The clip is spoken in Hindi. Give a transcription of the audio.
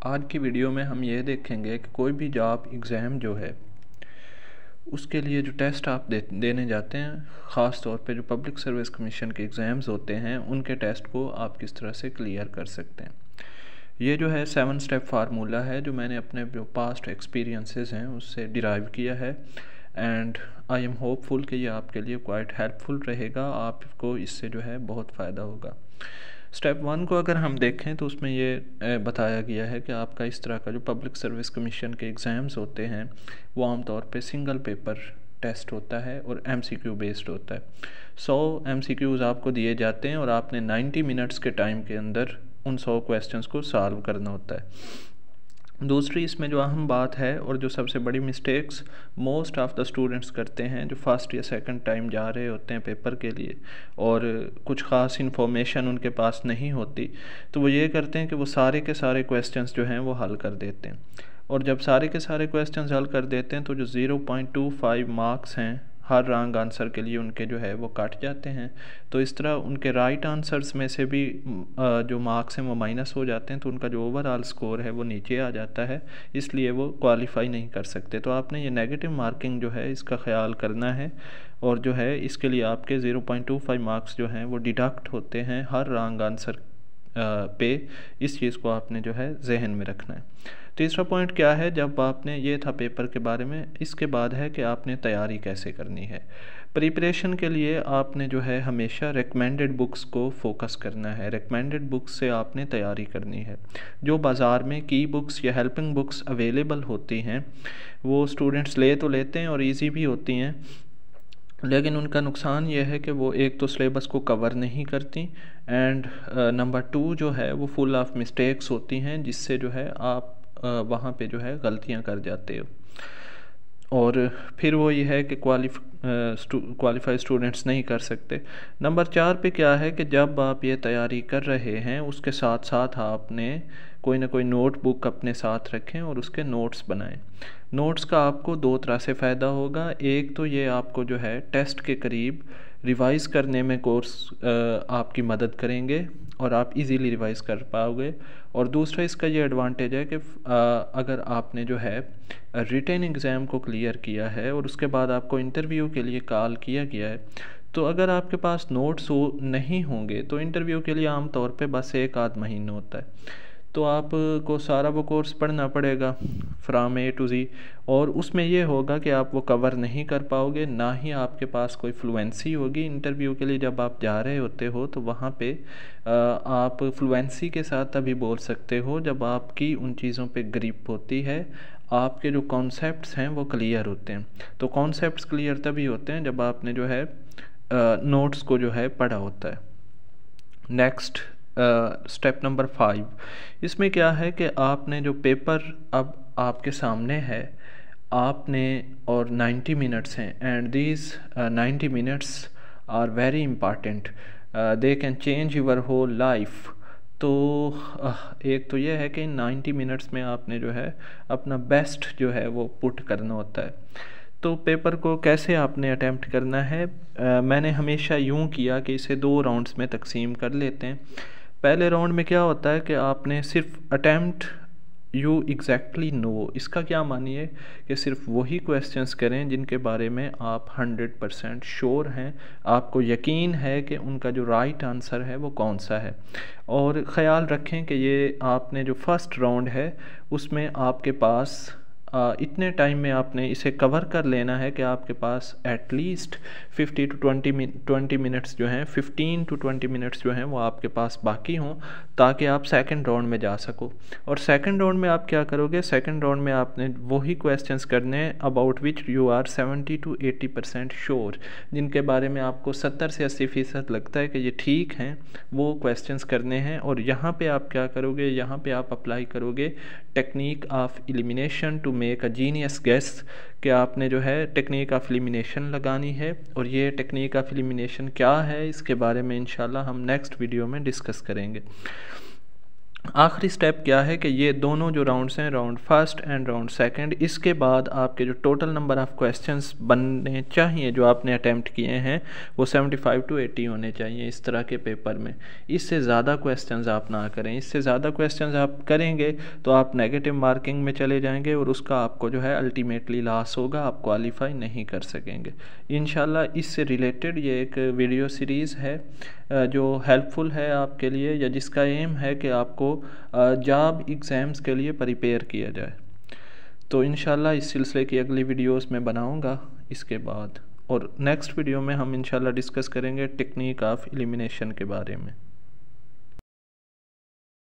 आज की वीडियो में हम ये देखेंगे कि कोई भी जॉब एग्ज़ाम जो है उसके लिए जो टेस्ट आप देने जाते हैं, ख़ास तौर पे जो पब्लिक सर्विस कमीशन के एग्ज़ाम्स होते हैं उनके टेस्ट को आप किस तरह से क्लियर कर सकते हैं। ये जो है 7 स्टेप फार्मूला है जो मैंने अपने जो पास्ट एक्सपीरियंसेस हैं उससे डिराइव किया है एंड आई एम होपफुल कि ये आपके लिए क्वाइट हेल्पफुल रहेगा। आपको इससे जो है बहुत फ़ायदा होगा। स्टेप 1 को अगर हम देखें तो उसमें ये बताया गया है कि आपका इस तरह का जो पब्लिक सर्विस कमीशन के एग्ज़ाम्स होते हैं वो आमतौर पे सिंगल पेपर टेस्ट होता है और MCQ बेस्ड होता है। 100 MCQs आपको दिए जाते हैं और आपने 90 मिनट्स के टाइम के अंदर उन 100 क्वेश्चंस को सॉल्व करना होता है। दूसरी इसमें जो अहम बात है और जो सबसे बड़ी mistakes most of the students करते हैं जो फर्स्ट या सेकंड टाइम जा रहे होते हैं पेपर के लिए और कुछ ख़ास इन्फॉर्मेशन उनके पास नहीं होती, तो वो ये करते हैं कि वो सारे के सारे क्वेश्चंस जो हैं वो हल कर देते हैं। और जब सारे के सारे क्वेश्चंस हल कर देते हैं तो जो 0.25 मार्क्स हैं हर रॉन्ग आंसर के लिए उनके जो है वो कट जाते हैं। तो इस तरह उनके राइट आंसर्स में से भी जो मार्क्स हैं वो माइनस हो जाते हैं, तो उनका जो ओवरऑल स्कोर है वो नीचे आ जाता है, इसलिए वो क्वालिफाई नहीं कर सकते। तो आपने ये नेगेटिव मार्किंग जो है इसका ख्याल करना है और जो है इसके लिए आपके 0.25 मार्क्स जो हैं वो डिडक्ट होते हैं हर रॉन्ग आंसर पे। इस चीज़ को आपने जो है जहन में रखना है। तीसरा पॉइंट क्या है, जब आपने ये था पेपर के बारे में, इसके बाद है कि आपने तैयारी कैसे करनी है। प्रिपरेशन के लिए आपने जो है हमेशा रिकमेंडेड बुक्स को फोकस करना है। रिकमेंडेड बुक्स से आपने तैयारी करनी है। जो बाज़ार में की बुक्स या हेल्पिंग बुक्स अवेलेबल होती हैं वो स्टूडेंट्स ले तो लेते हैं और ईजी भी होती हैं, लेकिन उनका नुकसान ये है कि वो एक तो सिलेबस को कवर नहीं करती एंड नंबर 2 जो है वो फुल ऑफ मिस्टेक्स होती हैं, जिससे जो है आप वहाँ पे जो है गलतियाँ कर जाते हो और फिर वो ये है कि क्वालिफाई स्टूडेंट्स नहीं कर सकते। नंबर 4 पे क्या है कि जब आप ये तैयारी कर रहे हैं उसके साथ साथ आपने कोई ना कोई नोटबुक अपने साथ रखें और उसके नोट्स बनाएं। नोट्स का आपको 2 तरह से फ़ायदा होगा। एक तो ये आपको जो है टेस्ट के करीब रिवाइज़ करने में कोर्स आपकी मदद करेंगे और आप इजीली रिवाइज़ कर पाओगे। और दूसरा इसका ये एडवांटेज है कि अगर आपने जो है रिटेन एग्ज़ाम को क्लियर किया है और उसके बाद आपको इंटरव्यू के लिए कॉल किया गया है, तो अगर आपके पास नोट्स नहीं होंगे तो इंटरव्यू के लिए आम तौर पे बस 1 आध महीना होता है, तो आपको सारा वो कोर्स पढ़ना पड़ेगा फ्राम A to Z और उसमें ये होगा कि आप वो कवर नहीं कर पाओगे, ना ही आपके पास कोई फ्लुएंसी होगी। इंटरव्यू के लिए जब आप जा रहे होते हो तो वहाँ पे आप फ्लुएंसी के साथ तभी बोल सकते हो जब आपकी उन चीज़ों पे ग्रिप होती है, आपके जो कॉन्सेप्ट्स हैं वो क्लियर होते हैं। तो कॉन्सेप्ट्स क्लियर तभी होते हैं जब आपने जो है नोट्स को जो है पढ़ा होता है। नेक्स्ट स्टेप नंबर 5, इसमें क्या है कि आपने जो पेपर अब आपके सामने है आपने और 90 मिनट्स हैं and these 90 minutes are very important, they can change your whole life. तो एक तो ये है कि 90 मिनट्स में आपने जो है अपना बेस्ट जो है वो पुट करना होता है। तो पेपर को कैसे आपने अटैम्प्ट करना है, मैंने हमेशा यूँ किया कि इसे 2 राउंड्स में तकसीम कर लेते हैं। पहले राउंड में क्या होता है कि आपने सिर्फ अटैम्प्ट यू एग्जैक्टली नो, इसका क्या मानिए कि सिर्फ वही क्वेश्चंस करें जिनके बारे में आप 100% श्योर हैं, आपको यकीन है कि उनका जो राइट आंसर है वो कौन सा है। और ख़याल रखें कि ये आपने जो फर्स्ट राउंड है उसमें आपके पास इतने टाइम में आपने इसे कवर कर लेना है कि आपके पास एटलीस्ट 50 to 20 मिनट्स जो हैं 15 to 20 मिनट्स जो हैं वो आपके पास बाकी हों, ताकि आप सेकंड राउंड में जा सको। और सेकंड राउंड में आप क्या करोगे, सेकंड राउंड में आपने वही क्वेश्चंस करने हैं about which you are 70 to 80% sure, जिनके बारे में आपको 70 से 80% लगता है कि ये ठीक हैं, वो क्वेश्चंस करने हैं। और यहाँ पे आप क्या करोगे, यहाँ पे आप अप्लाई करोगे technique of elimination to make a genius guess, कि आपने जो है टेक्निक ऑफ एलिमिनेशन लगानी है। और ये टेक्निक ऑफ एलिमिनेशन क्या है इसके बारे में इंशाल्लाह हम नेक्स्ट वीडियो में डिस्कस करेंगे। आखिरी स्टेप क्या है कि ये दोनों जो राउंड्स हैं, round first and round second, इसके बाद आपके जो टोटल नंबर ऑफ़ क्वेश्चंस बनने चाहिए जो आपने अटैम्प्ट किए हैं वो 75 to 80 होने चाहिए इस तरह के पेपर में। इससे ज़्यादा क्वेश्चंस आप ना करें, इससे ज़्यादा क्वेश्चंस आप करेंगे तो आप नेगेटिव मार्किंग में चले जाएंगे और उसका आपको जो है अल्टीमेटली लॉस होगा, आप क्वालिफाई नहीं कर सकेंगे। इंशाल्लाह इससे रिलेटेड ये एक वीडियो सीरीज़ है जो हेल्पफुल है आपके लिए, या जिसका एम है कि आपको जॉब एग्ज़ाम्स के लिए प्रिपेयर किया जाए। तो इंशाल्लाह इस सिलसिले की अगली वीडियोस में बनाऊंगा इसके बाद, और नेक्स्ट वीडियो में हम इंशाल्लाह डिस्कस करेंगे टेक्निक ऑफ एलिमिनेशन के बारे में।